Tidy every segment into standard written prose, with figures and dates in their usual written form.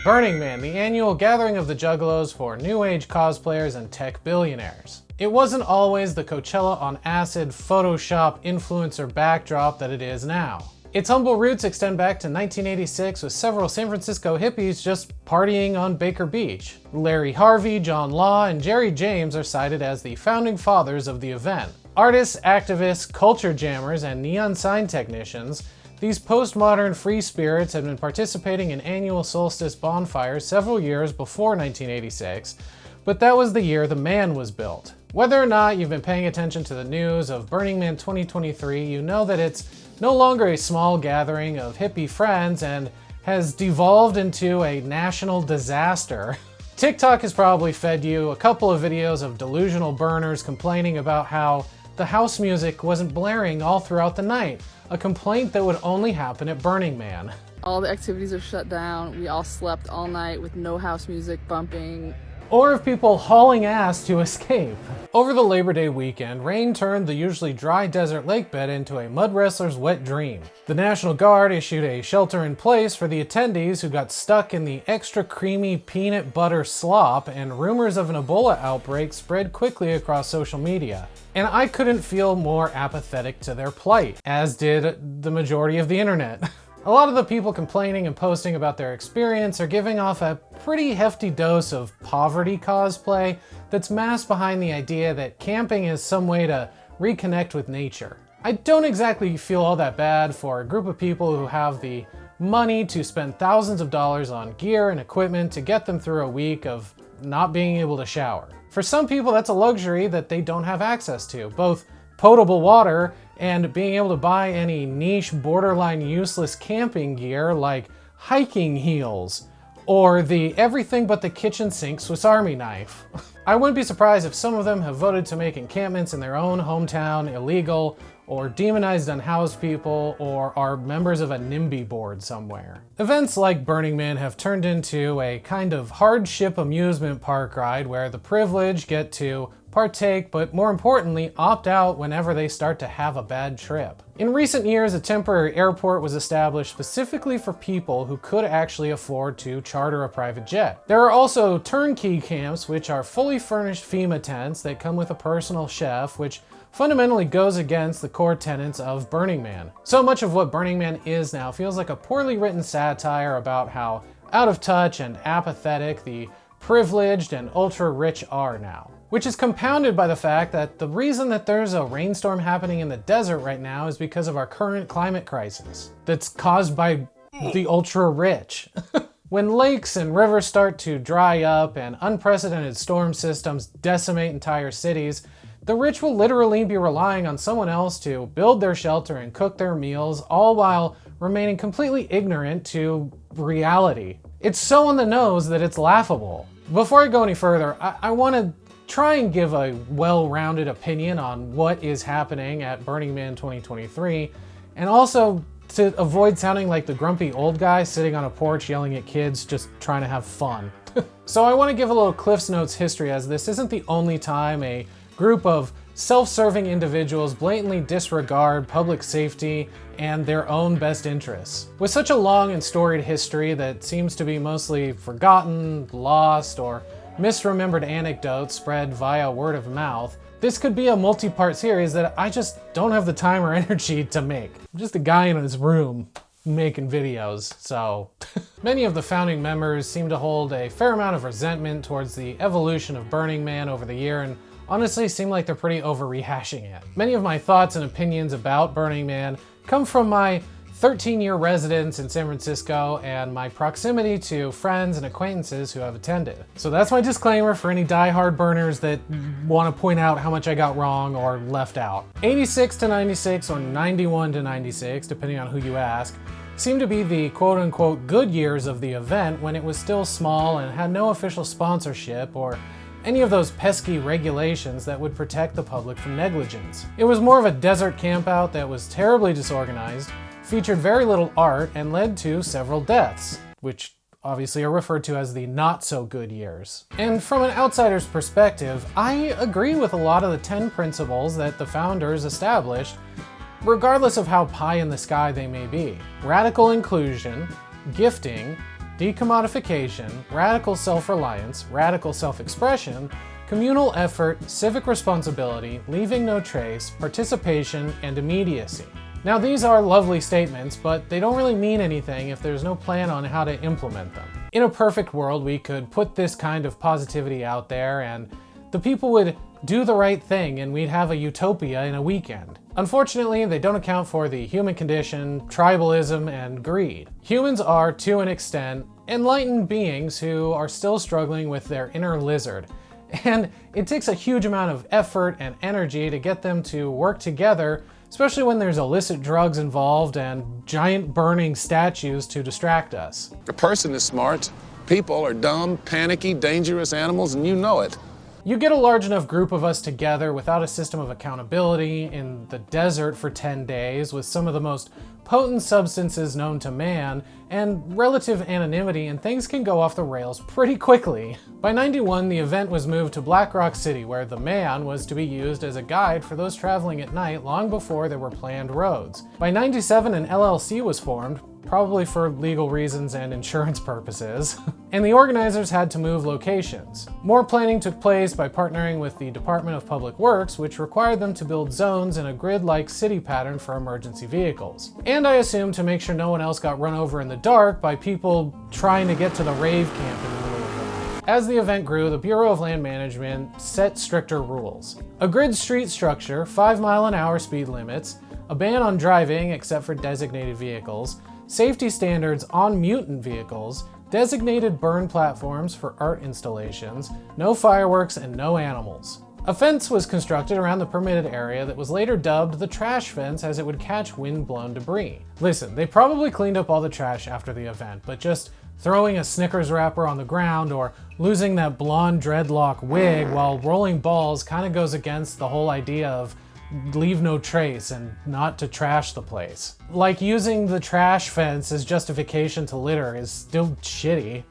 Burning Man, the annual gathering of the juggalos for new age cosplayers and tech billionaires. It wasn't always the Coachella on acid Photoshop influencer backdrop that it is now. Its humble roots extend back to 1986 with several San Francisco hippies just partying on Baker Beach. Larry Harvey, John Law, and Jerry James are cited as the founding fathers of the event. Artists, activists, culture jammers, and neon sign technicians, these postmodern free spirits had been participating in annual solstice bonfires several years before 1986, but that was the year the man was built. Whether or not you've been paying attention to the news of Burning Man 2023, you know that it's no longer a small gathering of hippie friends and has devolved into a national disaster. TikTok has probably fed you a couple of videos of delusional burners complaining about how the house music wasn't blaring all throughout the night, a complaint that would only happen at Burning Man. All the activities are shut down. We all slept all night with no house music bumping. Or of people hauling ass to escape. Over the Labor Day weekend, rain turned the usually dry desert lake bed into a mud wrestler's wet dream. The National Guard issued a shelter in place for the attendees who got stuck in the extra creamy peanut butter slop, and rumors of an Ebola outbreak spread quickly across social media. And I couldn't feel more apathetic to their plight, as did the majority of the internet. A lot of the people complaining and posting about their experience are giving off a pretty hefty dose of poverty cosplay that's masked behind the idea that camping is some way to reconnect with nature. I don't exactly feel all that bad for a group of people who have the money to spend thousands of dollars on gear and equipment to get them through a week of not being able to shower. For some people, that's a luxury that they don't have access to, both potable water and being able to buy any niche, borderline useless camping gear like hiking heels or the everything but the kitchen sink Swiss Army knife. I wouldn't be surprised if some of them have voted to make encampments in their own hometown illegal, or demonized unhoused people, or are members of a NIMBY board somewhere. Events like Burning Man have turned into a kind of hardship amusement park ride where the privileged get to partake, but more importantly, opt out whenever they start to have a bad trip. In recent years, a temporary airport was established specifically for people who could actually afford to charter a private jet. There are also turnkey camps, which are fully furnished FEMA tents that come with a personal chef, which fundamentally goes against the core tenets of Burning Man. So much of what Burning Man is now feels like a poorly written satire about how out of touch and apathetic the privileged and ultra-rich are now. Which is compounded by the fact that the reason that there's a rainstorm happening in the desert right now is because of our current climate crisis that's caused by the ultra-rich. When lakes and rivers start to dry up and unprecedented storm systems decimate entire cities, the rich will literally be relying on someone else to build their shelter and cook their meals, all while remaining completely ignorant to reality. It's so on the nose that it's laughable. Before I go any further, I want to try and give a well-rounded opinion on what is happening at Burning Man 2023, and also to avoid sounding like the grumpy old guy sitting on a porch yelling at kids just trying to have fun. So I want to give a little Cliff's Notes history, as this isn't the only time a group of self-serving individuals blatantly disregard public safety and their own best interests. With such a long and storied history that seems to be mostly forgotten, lost, or misremembered anecdotes spread via word of mouth, this could be a multi-part series that I just don't have the time or energy to make. I'm just a guy in his room making videos, so. Many of the founding members seem to hold a fair amount of resentment towards the evolution of Burning Man over the year, and honestly seem like they're pretty over rehashing it. Many of my thoughts and opinions about Burning Man come from my 13-year residence in San Francisco and my proximity to friends and acquaintances who have attended. So that's my disclaimer for any die-hard burners that want to point out how much I got wrong or left out. 86 to 96 or 91 to 96, depending on who you ask, seem to be the quote-unquote good years of the event when it was still small and had no official sponsorship or any of those pesky regulations that would protect the public from negligence. It was more of a desert campout that was terribly disorganized, featured very little art, and led to several deaths, which obviously are referred to as the not-so-good years. And from an outsider's perspective, I agree with a lot of the 10 principles that the founders established, regardless of how pie in the sky they may be. Radical inclusion, gifting, decommodification, radical self-reliance, radical self-expression, communal effort, civic responsibility, leaving no trace, participation, and immediacy. Now these are lovely statements, but they don't really mean anything if there's no plan on how to implement them. In a perfect world, we could put this kind of positivity out there and the people would do the right thing and we'd have a utopia in a weekend. Unfortunately, they don't account for the human condition, tribalism, and greed. Humans are, to an extent, enlightened beings who are still struggling with their inner lizard. And it takes a huge amount of effort and energy to get them to work together, especially when there's illicit drugs involved and giant burning statues to distract us. A person is smart. People are dumb, panicky, dangerous animals, and you know it. You get a large enough group of us together without a system of accountability in the desert for 10 days with some of the most potent substances known to man and relative anonymity, and things can go off the rails pretty quickly. By 91, the event was moved to Black Rock City, where the man was to be used as a guide for those traveling at night long before there were planned roads. By 97, an LLC was formed, probably for legal reasons and insurance purposes, and the organizers had to move locations. More planning took place by partnering with the Department of Public Works, which required them to build zones in a grid-like city pattern for emergency vehicles. And I assume to make sure no one else got run over in the dark by people trying to get to the rave camp in the middle of the night. As the event grew, the Bureau of Land Management set stricter rules. A grid street structure, 5-mile-an-hour speed limits, a ban on driving except for designated vehicles, safety standards on mutant vehicles, designated burn platforms for art installations, no fireworks, and no animals. A fence was constructed around the permitted area that was later dubbed the trash fence as it would catch wind-blown debris. Listen, they probably cleaned up all the trash after the event, but just throwing a Snickers wrapper on the ground or losing that blonde dreadlock wig while rolling balls kind of goes against the whole idea of leave no trace and not to trash the place. Like using the trash fence as justification to litter is still shitty.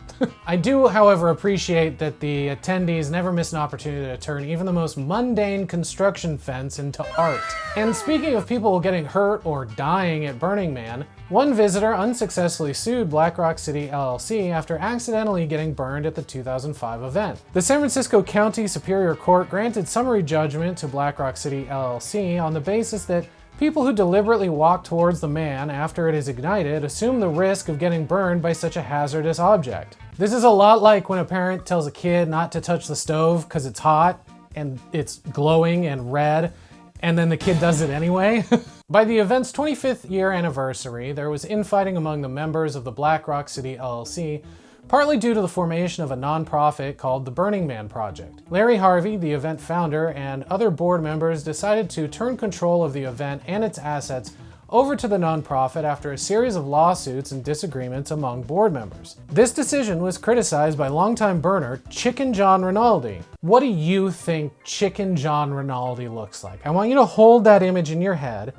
I do, however, appreciate that the attendees never miss an opportunity to turn even the most mundane construction fence into art. And speaking of people getting hurt or dying at Burning Man, one visitor unsuccessfully sued Black Rock City LLC after accidentally getting burned at the 2005 event. The San Francisco County Superior Court granted summary judgment to Black Rock City LLC on the basis that people who deliberately walk towards the man after it is ignited assume the risk of getting burned by such a hazardous object. This is a lot like when a parent tells a kid not to touch the stove because it's hot and it's glowing and red, and then the kid does it anyway. By the event's 25th year anniversary, there was infighting among the members of the Black Rock City LLC, partly due to the formation of a nonprofit called the Burning Man Project. Larry Harvey, the event founder, and other board members decided to turn control of the event and its assets over to the nonprofit after a series of lawsuits and disagreements among board members. This decision was criticized by longtime burner Chicken John Rinaldi. What do you think Chicken John Rinaldi looks like? I want you to hold that image in your head.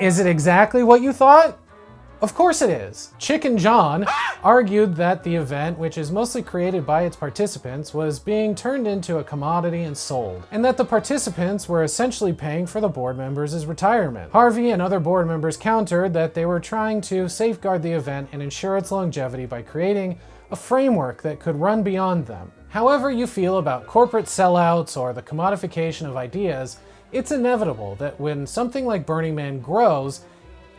Is it exactly what you thought? Of course it is. Chicken John argued that the event, which is mostly created by its participants, was being turned into a commodity and sold, and that the participants were essentially paying for the board members' retirement. Harvey and other board members countered that they were trying to safeguard the event and ensure its longevity by creating a framework that could run beyond them. However you feel about corporate sellouts or the commodification of ideas, it's inevitable that when something like Burning Man grows,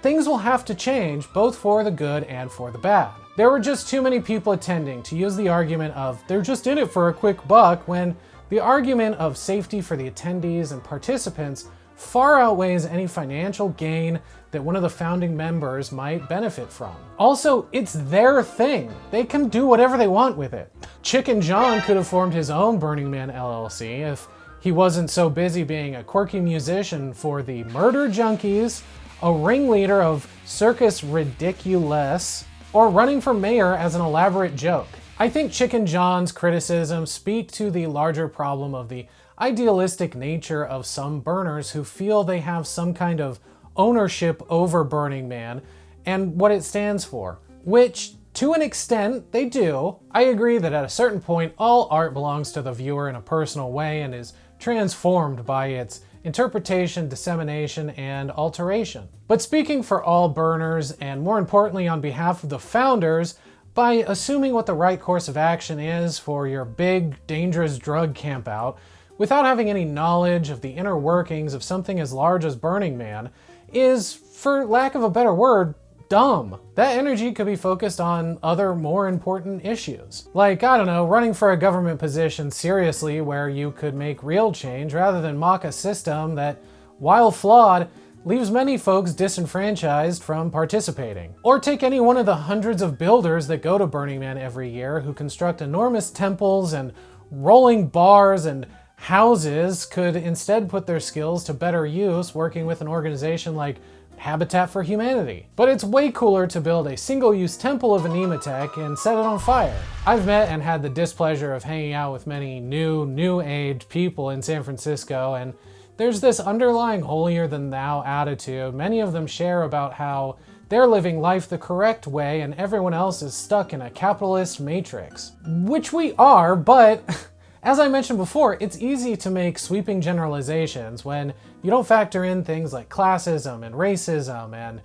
things will have to change, both for the good and for the bad. There were just too many people attending to use the argument of they're just in it for a quick buck, when the argument of safety for the attendees and participants far outweighs any financial gain that one of the founding members might benefit from. Also, it's their thing. They can do whatever they want with it. Chicken John could have formed his own Burning Man LLC if he wasn't so busy being a quirky musician for the Murder Junkies, a ringleader of Circus Ridiculous, or running for mayor as an elaborate joke. I think Chicken John's criticisms speak to the larger problem of the idealistic nature of some burners who feel they have some kind of ownership over Burning Man and what it stands for, which to an extent they do. I agree that at a certain point all art belongs to the viewer in a personal way and is transformed by its interpretation, dissemination, and alteration. But speaking for all burners, and more importantly on behalf of the founders, by assuming what the right course of action is for your big, dangerous drug campout, without having any knowledge of the inner workings of something as large as Burning Man, is, for lack of a better word, dumb. That energy could be focused on other more important issues. Like, I don't know, running for a government position seriously where you could make real change rather than mock a system that, while flawed, leaves many folks disenfranchised from participating. Or take any one of the hundreds of builders that go to Burning Man every year who construct enormous temples and rolling bars and houses could instead put their skills to better use working with an organization like Habitat for Humanity. But it's way cooler to build a single-use temple of Anematech and set it on fire. I've met and had the displeasure of hanging out with many new age people in San Francisco, and there's this underlying holier-than-thou attitude many of them share about how they're living life the correct way and everyone else is stuck in a capitalist matrix. Which we are, but as I mentioned before, it's easy to make sweeping generalizations when you don't factor in things like classism and racism and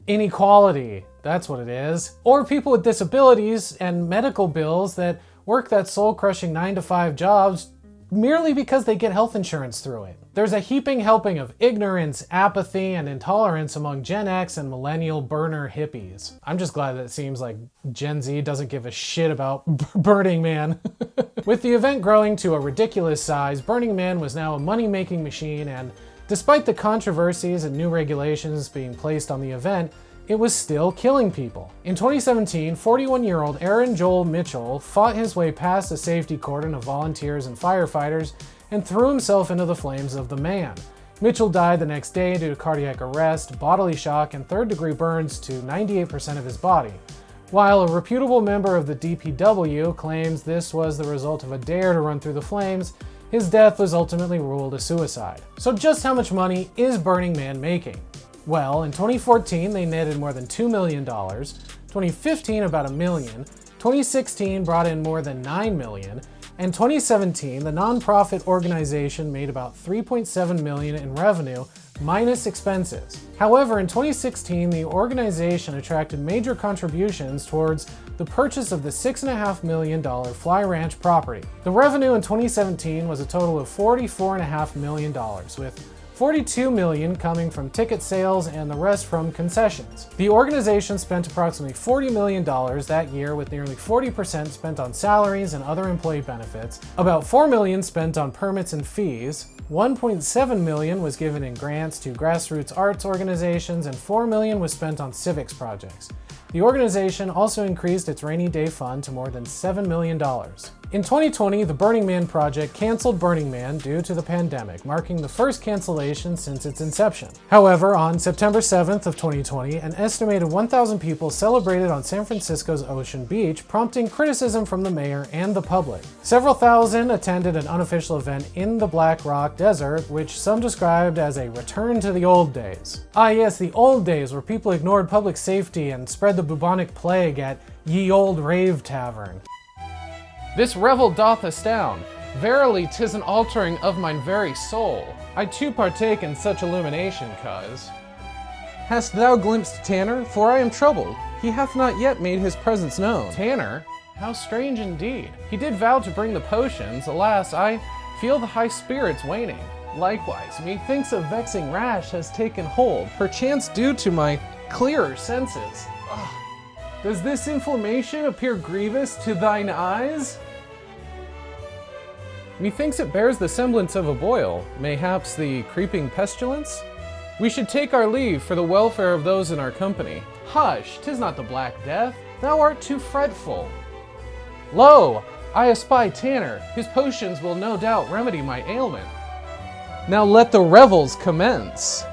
inequality, that's what it is, or people with disabilities and medical bills that work that soul-crushing 9-to-5 jobs merely because they get health insurance through it. There's a heaping helping of ignorance, apathy, and intolerance among Gen X and millennial burner hippies. I'm just glad that it seems like Gen Z doesn't give a shit about Burning Man. With the event growing to a ridiculous size, Burning Man was now a money-making machine, and despite the controversies and new regulations being placed on the event, it was still killing people. In 2017, 41-year-old Aaron Joel Mitchell fought his way past a safety cordon of volunteers and firefighters and threw himself into the flames of the man. Mitchell died the next day due to cardiac arrest, bodily shock, and third-degree burns to 98% of his body. While a reputable member of the DPW claims this was the result of a dare to run through the flames, his death was ultimately ruled a suicide. So just how much money is Burning Man making? Well, in 2014, they netted more than $2 million, 2015 about $1 million, 2016 brought in more than $9 million, and 2017, the nonprofit organization made about $3.7 million in revenue, minus expenses. However, in 2016, the organization attracted major contributions towards the purchase of the $6.5 million Fly Ranch property. The revenue in 2017 was a total of $44.5 million, with $42 million coming from ticket sales and the rest from concessions. The organization spent approximately $40 million that year, with nearly 40% spent on salaries and other employee benefits, about $4 million spent on permits and fees, $1.7 million was given in grants to grassroots arts organizations, and $4 million was spent on civics projects. The organization also increased its rainy day fund to more than $7 million. In 2020, the Burning Man project canceled Burning Man due to the pandemic, marking the first cancellation since its inception. However, on September 7th of 2020, an estimated 1,000 people celebrated on San Francisco's Ocean Beach, prompting criticism from the mayor and the public. Several thousand attended an unofficial event in the Black Rock Desert, which some described as a return to the old days. Ah yes, the old days where people ignored public safety and spread the bubonic plague at Ye Old Rave Tavern. This revel doth astound. Verily, 'tis an altering of mine very soul. I too partake in such illumination, cuz. Hast thou glimpsed Tanner? For I am troubled. He hath not yet made his presence known. Tanner? How strange indeed. He did vow to bring the potions. Alas, I feel the high spirits waning. Likewise, methinks a vexing rash has taken hold, perchance due to my clearer senses. Ugh. Does this inflammation appear grievous to thine eyes? Methinks it bears the semblance of a boil, mayhaps the creeping pestilence? We should take our leave for the welfare of those in our company. Hush, 'tis not the Black Death. Thou art too fretful. Lo, I espy Tanner. His potions will no doubt remedy my ailment. Now let the revels commence.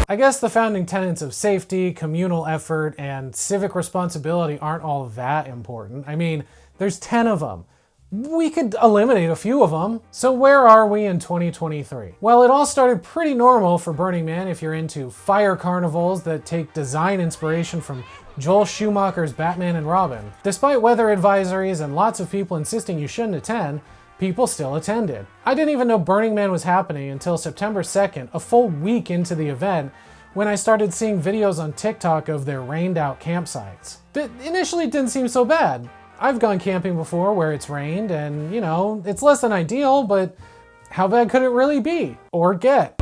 I guess the founding tenets of safety, communal effort, and civic responsibility aren't all that important. I mean, there's 10 of them. We could eliminate a few of them. So where are we in 2023? Well, it all started pretty normal for Burning Man if you're into fire carnivals that take design inspiration from Joel Schumacher's Batman and Robin. Despite weather advisories and lots of people insisting you shouldn't attend, people still attended. I didn't even know Burning Man was happening until September 2nd, a full week into the event, when I started seeing videos on TikTok of their rained out campsites. But initially it didn't seem so bad. I've gone camping before where it's rained and, you know, it's less than ideal, but how bad could it really be? Or get?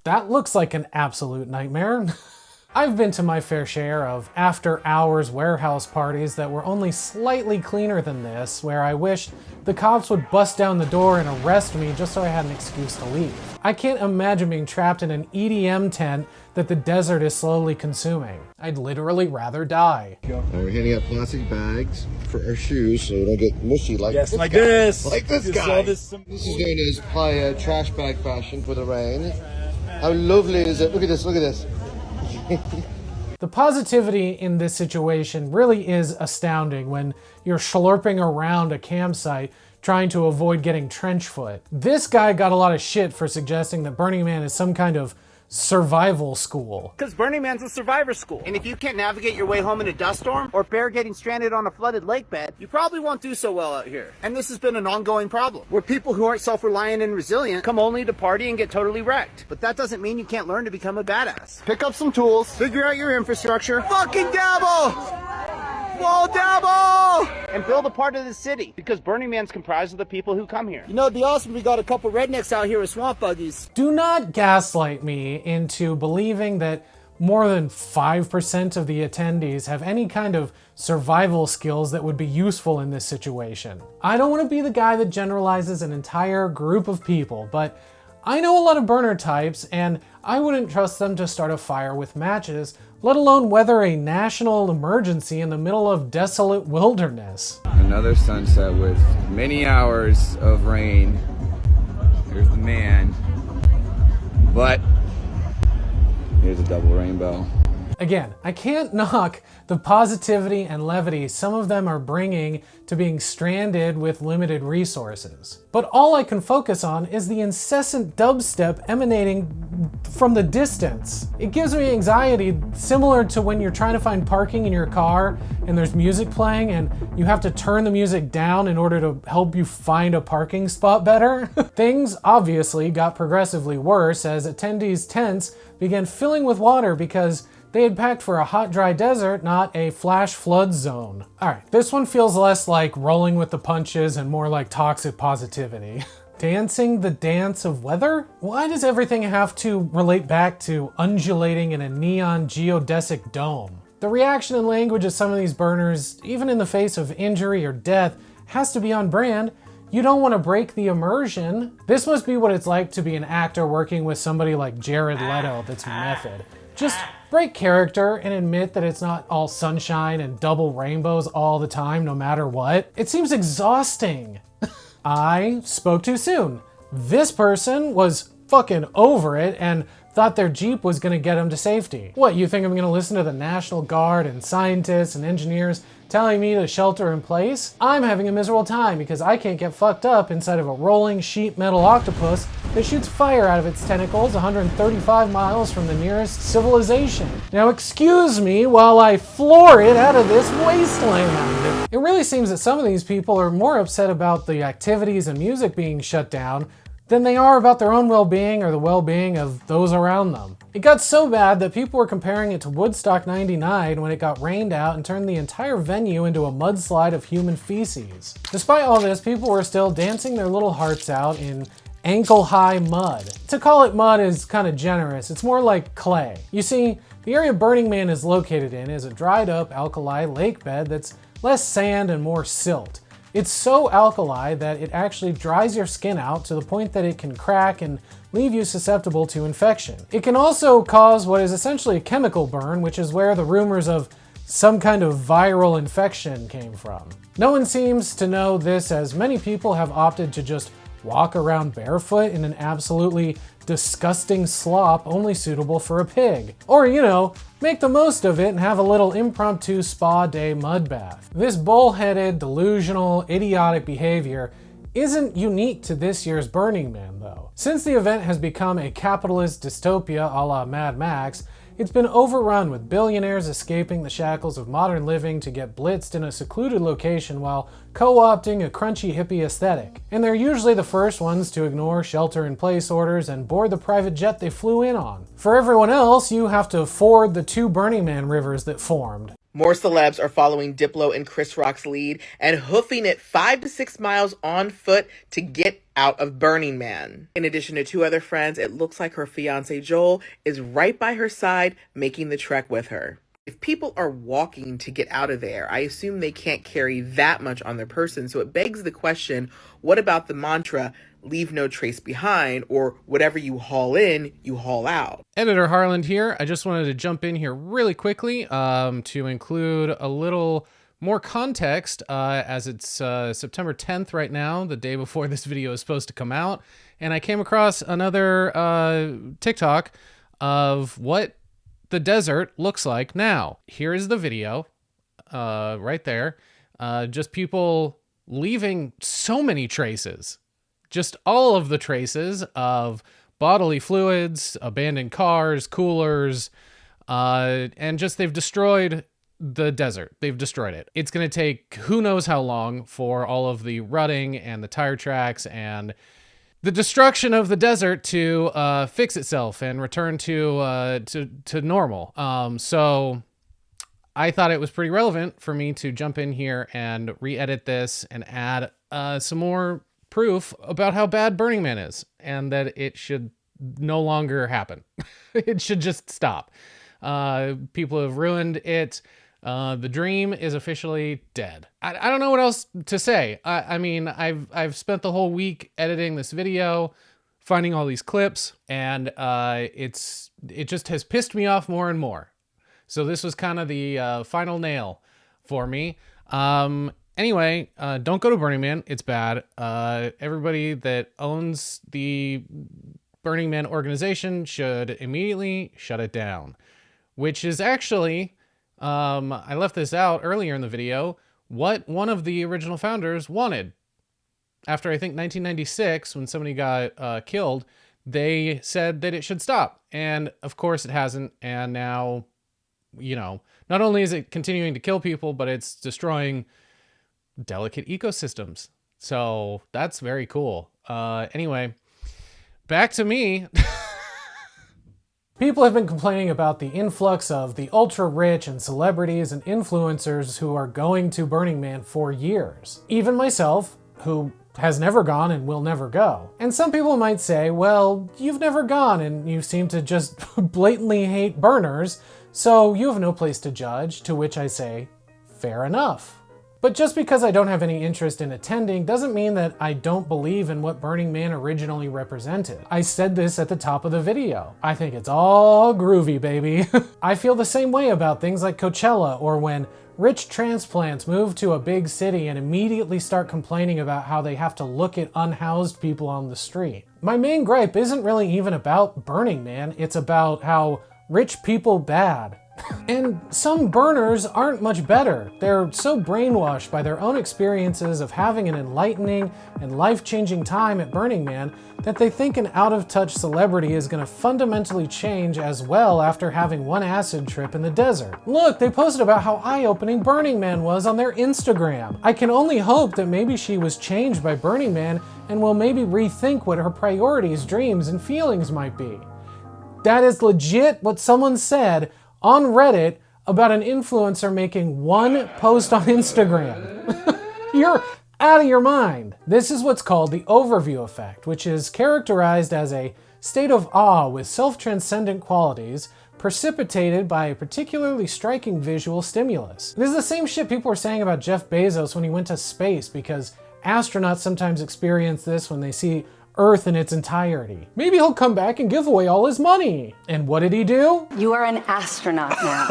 That looks like an absolute nightmare. I've been to my fair share of after-hours warehouse parties that were only slightly cleaner than this, where I wished the cops would bust down the door and arrest me just so I had an excuse to leave. I can't imagine being trapped in an EDM tent that the desert is slowly consuming. I'd literally rather die. We're handing out plastic bags for our shoes so we don't get mushy like this like guy. this. Like this guy. This is going to apply a trash bag fashion for the rain. How lovely is it? Look at this, look at this. The positivity in this situation really is astounding when you're slurping around a campsite trying to avoid getting trench foot. This guy got a lot of shit for suggesting that Burning Man is some kind of survival school. Because Burning Man's a survivor school. And if you can't navigate your way home in a dust storm or bear getting stranded on a flooded lake bed, you probably won't do so well out here. And this has been an ongoing problem, where people who aren't self-reliant and resilient come only to party and get totally wrecked. But that doesn't mean you can't learn to become a badass. Pick up some tools, figure out your infrastructure, fucking dabble! Whoa, dabble! And build a part of the city, because Burning Man's comprised of the people who come here. You know, it'd be awesome if we got a couple rednecks out here with swamp buggies. Do not gaslight me into believing that more than 5% of the attendees have any kind of survival skills that would be useful in this situation. I don't want to be the guy that generalizes an entire group of people, but I know a lot of burner types, and I wouldn't trust them to start a fire with matches, let alone weather a national emergency in the middle of desolate wilderness. Another sunset with many hours of rain. Here's the man. But here's a double rainbow. Again, I can't knock the positivity and levity some of them are bringing to being stranded with limited resources. But all I can focus on is the incessant dubstep emanating from the distance. It gives me anxiety similar to when you're trying to find parking in your car and there's music playing and you have to turn the music down in order to help you find a parking spot better. Things obviously got progressively worse as attendees' tents began filling with water because they had packed for a hot, dry desert, not a flash flood zone. All right, this one feels less like rolling with the punches and more like toxic positivity. Dancing the dance of weather? Why does everything have to relate back to undulating in a neon geodesic dome? The reaction and language of some of these burners, even in the face of injury or death, has to be on brand. You don't want to break the immersion. This must be what it's like to be an actor working with somebody like Jared Leto that's method. Just break character and admit that it's not all sunshine and double rainbows all the time, no matter what. It seems exhausting. I spoke too soon. This person was fucking over it and thought their Jeep was gonna get them to safety. What, you think I'm gonna listen to the National Guard and scientists and engineers telling me to shelter in place? I'm having a miserable time because I can't get fucked up inside of a rolling sheet metal octopus that shoots fire out of its tentacles 135 miles from the nearest civilization. Now excuse me while I floor it out of this wasteland. It really seems that some of these people are more upset about the activities and music being shut down than they are about their own well-being or the well-being of those around them. It got so bad that people were comparing it to Woodstock 99 when it got rained out and turned the entire venue into a mudslide of human feces. Despite all this, people were still dancing their little hearts out in ankle-high mud. To call it mud is kind of generous, it's more like clay. You see, the area Burning Man is located in is a dried up alkali lake bed that's less sand and more silt. It's so alkali that it actually dries your skin out to the point that it can crack and leave you susceptible to infection. It can also cause what is essentially a chemical burn, which is where the rumors of some kind of viral infection came from. No one seems to know this, as many people have opted to just walk around barefoot in an absolutely disgusting slop only suitable for a pig. Or, you know, make the most of it and have a little impromptu spa day mud bath. This bullheaded, delusional, idiotic behavior isn't unique to this year's Burning Man though. Since the event has become a capitalist dystopia a la Mad Max, It's been overrun with billionaires escaping the shackles of modern living to get blitzed in a secluded location while co-opting a crunchy hippie aesthetic. And they're usually the first ones to ignore shelter-in-place orders and board the private jet they flew in on. For everyone else, you have to ford the two Burning Man rivers that formed. More celebs are following Diplo and Chris Rock's lead and hoofing it 5 to 6 miles on foot to get out of Burning Man. In addition to 2 other friends, it looks like her fiance Joel is right by her side making the trek with her. If people are walking to get out of there, I assume they can't carry that much on their person, so it begs the question, what about the mantra, leave no trace behind, or whatever you haul in, you haul out? Editor Harland here. I just wanted to jump in here really quickly to include a little more context as it's September 10th right now, the day before this video is supposed to come out, and I came across another TikTok of what the desert looks like now. Here is the video right there. Just people leaving so many traces. Just all of the traces of bodily fluids, abandoned cars, coolers, and just they've destroyed the desert. They've destroyed it. It's going to take who knows how long for all of the rutting and the tire tracks and the destruction of the desert to fix itself and return to normal. So I thought it was pretty relevant for me to jump in here and re-edit this and add some more proof about how bad Burning Man is and that it should no longer happen. It should just stop. People have ruined it. The dream is officially dead. I don't know what else to say. I mean, I've spent the whole week editing this video, finding all these clips, and it just has pissed me off more and more. So this was kind of the final nail for me. Anyway, don't go to Burning Man. It's bad. Everybody that owns the Burning Man organization should immediately shut it down, which is actually, I left this out earlier in the video, what one of the original founders wanted. After, I think, 1996, when somebody got killed, they said that it should stop. And, of course, it hasn't. And now, you know, not only is it continuing to kill people, but it's destroying delicate ecosystems. So that's very cool. Anyway, back to me. People have been complaining about the influx of the ultra-rich and celebrities and influencers who are going to Burning Man for years. Even myself, who has never gone and will never go. And some people might say, well, you've never gone and you seem to just blatantly hate burners, so you have no place to judge, to which I say, fair enough. But just because I don't have any interest in attending doesn't mean that I don't believe in what Burning Man originally represented. I said this at the top of the video. I think it's all groovy, baby. I feel the same way about things like Coachella, or when rich transplants move to a big city and immediately start complaining about how they have to look at unhoused people on the street. My main gripe isn't really even about Burning Man, it's about how rich people bad. And some burners aren't much better. They're so brainwashed by their own experiences of having an enlightening and life-changing time at Burning Man that they think an out-of-touch celebrity is going to fundamentally change as well after having one acid trip in the desert. Look, they posted about how eye-opening Burning Man was on their Instagram. I can only hope that maybe she was changed by Burning Man and will maybe rethink what her priorities, dreams, and feelings might be. That is legit what someone said on Reddit about an influencer making one post on Instagram. You're out of your mind. This is what's called the overview effect, which is characterized as a state of awe with self-transcendent qualities precipitated by a particularly striking visual stimulus. This is the same shit people were saying about Jeff Bezos when he went to space, because astronauts sometimes experience this when they see Earth in its entirety. Maybe he'll come back and give away all his money. And what did he do? You are an astronaut now.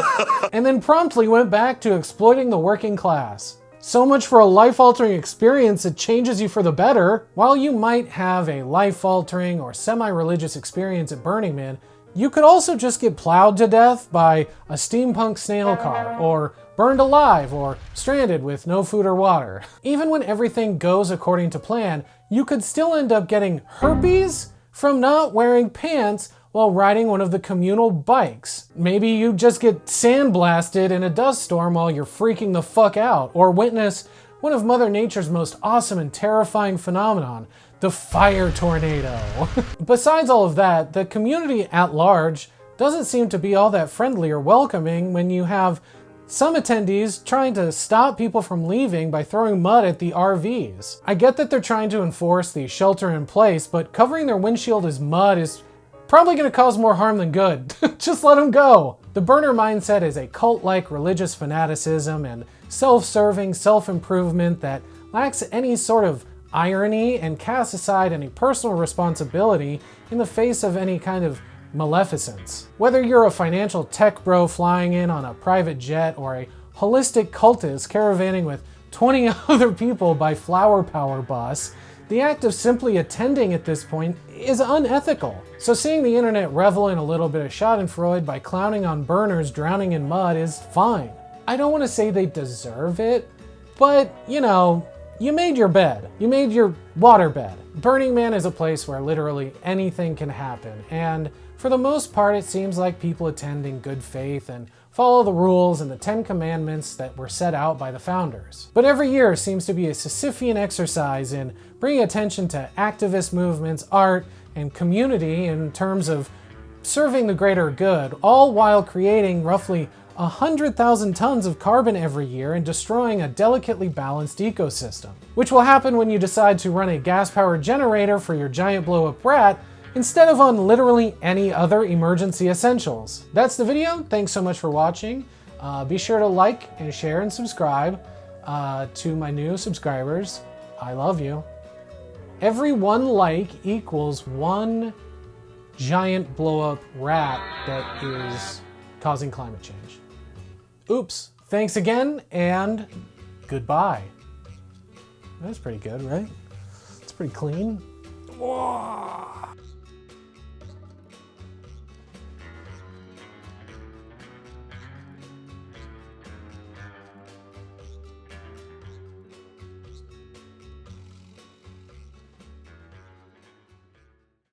And then promptly went back to exploiting the working class. So much for a life-altering experience that changes you for the better. While you might have a life-altering or semi-religious experience at Burning Man, you could also just get plowed to death by a steampunk snail car, or burned alive, or stranded with no food or water. Even when everything goes according to plan, you could still end up getting herpes from not wearing pants while riding one of the communal bikes. Maybe you just get sandblasted in a dust storm while you're freaking the fuck out, or witness one of Mother Nature's most awesome and terrifying phenomenon, the fire tornado. Besides all of that, the community at large doesn't seem to be all that friendly or welcoming when you have some attendees trying to stop people from leaving by throwing mud at the RVs. I get that they're trying to enforce the shelter in place, but covering their windshield as mud is probably going to cause more harm than good. Just let them go. The burner mindset is a cult-like religious fanaticism and self-serving self-improvement that lacks any sort of irony and casts aside any personal responsibility in the face of any kind of maleficence. Whether you're a financial tech bro flying in on a private jet or a holistic cultist caravanning with 20 other people by flower power bus, the act of simply attending at this point is unethical. So seeing the internet revel in a little bit of schadenfreude by clowning on burners drowning in mud is fine. I don't want to say they deserve it, but you know, you made your bed. You made your water bed. Burning Man is a place where literally anything can happen, and for the most part, it seems like people attend in good faith and follow the rules and the 10 commandments that were set out by the founders. But every year seems to be a Sisyphean exercise in bringing attention to activist movements, art, and community in terms of serving the greater good, all while creating roughly 100,000 tons of carbon every year and destroying a delicately balanced ecosystem. Which will happen when you decide to run a gas-powered generator for your giant blow-up rat instead of on literally any other emergency essentials. That's the video. Thanks so much for watching. Be sure to like and share and subscribe to my new subscribers. I love you. Every one like equals one giant blow-up rat that is causing climate change. Oops. Thanks again, and goodbye. That's pretty good, right? It's pretty clean. Whoa.